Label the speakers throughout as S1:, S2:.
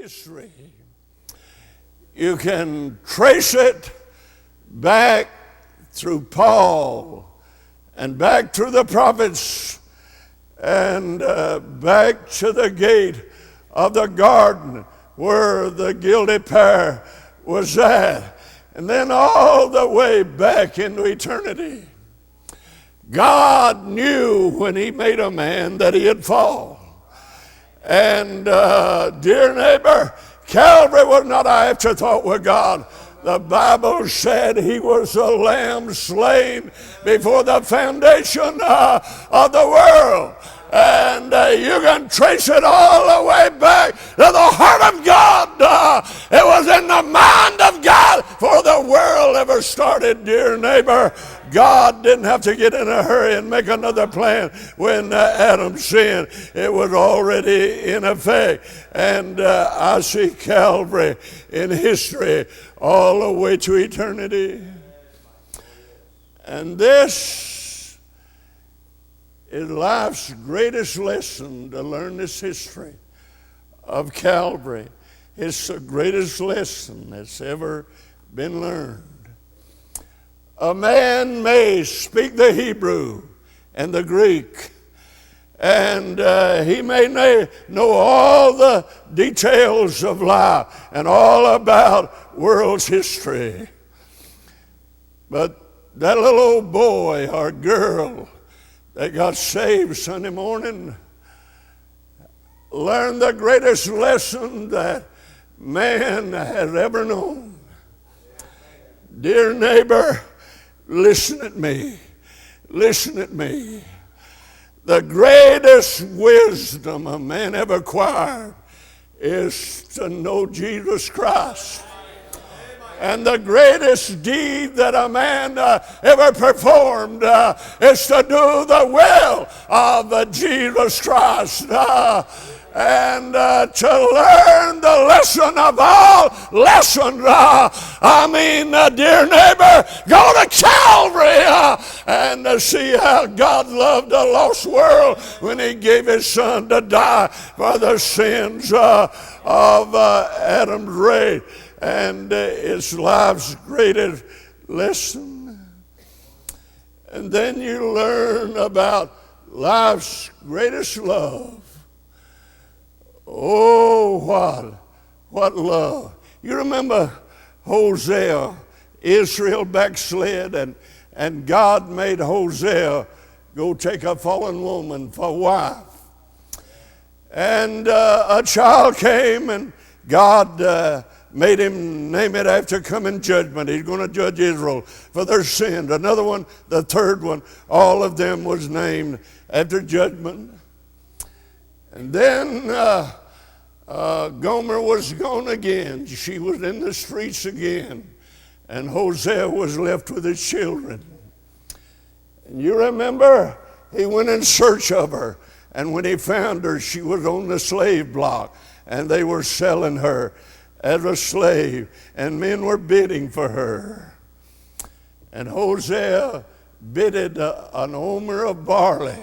S1: history. You can trace it back through Paul and back through the prophets and back to the gate of the garden where the guilty pair was at, and then all the way back into eternity. God knew when he made a man that he'd fall. And dear neighbor, Calvary was not an afterthought with God. The Bible said he was a lamb slain before the foundation of the world. And you can trace it all the way back to the heart of God. It was in the mind of God before the world ever started, dear neighbor. God didn't have to get in a hurry and make another plan when Adam sinned. It was already in effect. And I see Calvary in history all the way to eternity. And this is life's greatest lesson, to learn this history of Calvary. It's the greatest lesson that's ever been learned. A man may speak the Hebrew and the Greek, and he may know all the details of life and all about world's history. But that little old boy or girl that got saved Sunday morning learned the greatest lesson that man has ever known. Dear neighbor, listen at me. Listen at me. The greatest wisdom a man ever acquired is to know Jesus Christ. And the greatest deed that a man ever performed is to do the will of Jesus Christ. And to learn the lesson of all lessons. Dear neighbor, go to Calvary and see how God loved a lost world when he gave his son to die for the sins of Adam's race. And it's life's greatest lesson. And then you learn about life's greatest love. Oh, what love. You remember Hosea, Israel backslid, and God made Hosea go take a fallen woman for wife. And a child came, and God made him name it after coming judgment. He's going to judge Israel for their sins. Another one, the third one, all of them was named after judgment. And then Gomer was gone again. She was in the streets again. And Hosea was left with his children. And you remember, he went in search of her. And when he found her, she was on the slave block. And they were selling her as a slave. And men were bidding for her. And Hosea bidded an omer of barley.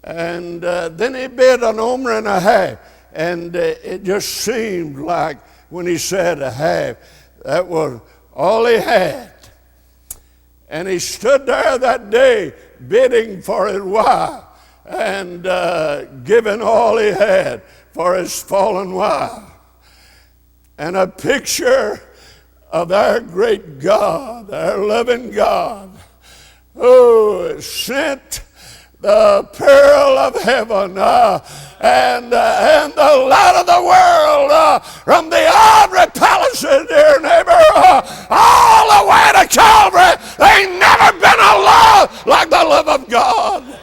S1: And then he bid an omer and a half. And it just seemed like when he said a half, that was all he had. And he stood there that day bidding for his wife and giving all he had for his fallen wife. And a picture of our great God, our loving God, who sent the pearl of heaven and the light of the world from the ivory palaces, dear neighbor, all the way to Calvary. There ain't never been a love like the love of God.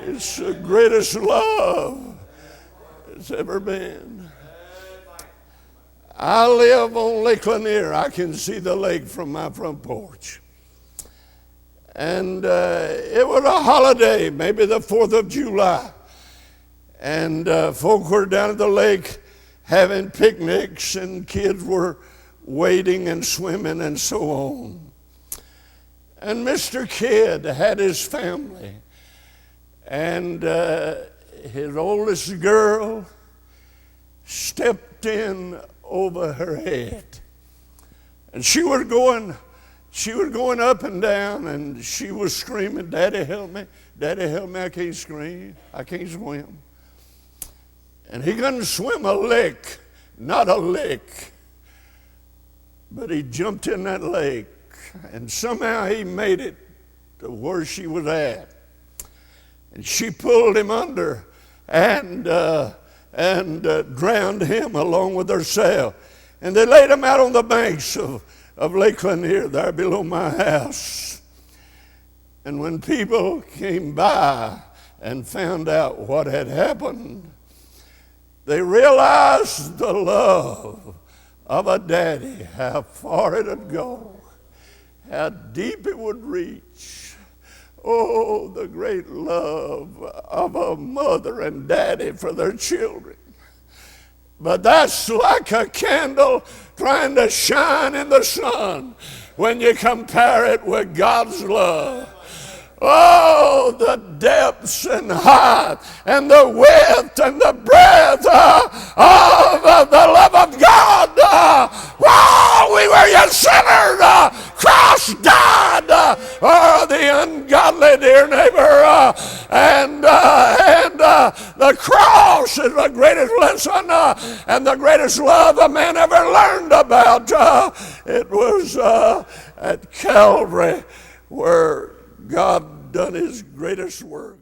S1: It's the greatest love that's ever been. I live on Lake Lanier. I can see the lake from my front porch. And it was a holiday, maybe the 4th of July. And folk were down at the lake having picnics, and kids were wading and swimming and so on. And Mr. Kidd had his family. And his oldest girl stepped in over her head. And she was going up and down, and she was screaming, "Daddy, help me. Daddy, help me. I can't scream. I can't swim." And he couldn't swim a lick, not a lick. But he jumped in that lake, and somehow he made it to where she was at. And she pulled him under and drowned him along with herself. And they laid him out on the banks of Lake Lanier, there below my house. And when people came by and found out what had happened, they realized the love of a daddy, how far it would go, how deep it would reach. Oh, the great love of a mother and daddy for their children. But that's like a candle trying to shine in the sun when you compare it with God's love. Oh, the depths and height and the width and the breadth of the love of God. While we were yet sinners, Christ died. The ungodly, dear neighbor. And the cross is the greatest lesson and the greatest love a man ever learned about. It was at Calvary where God done his greatest work.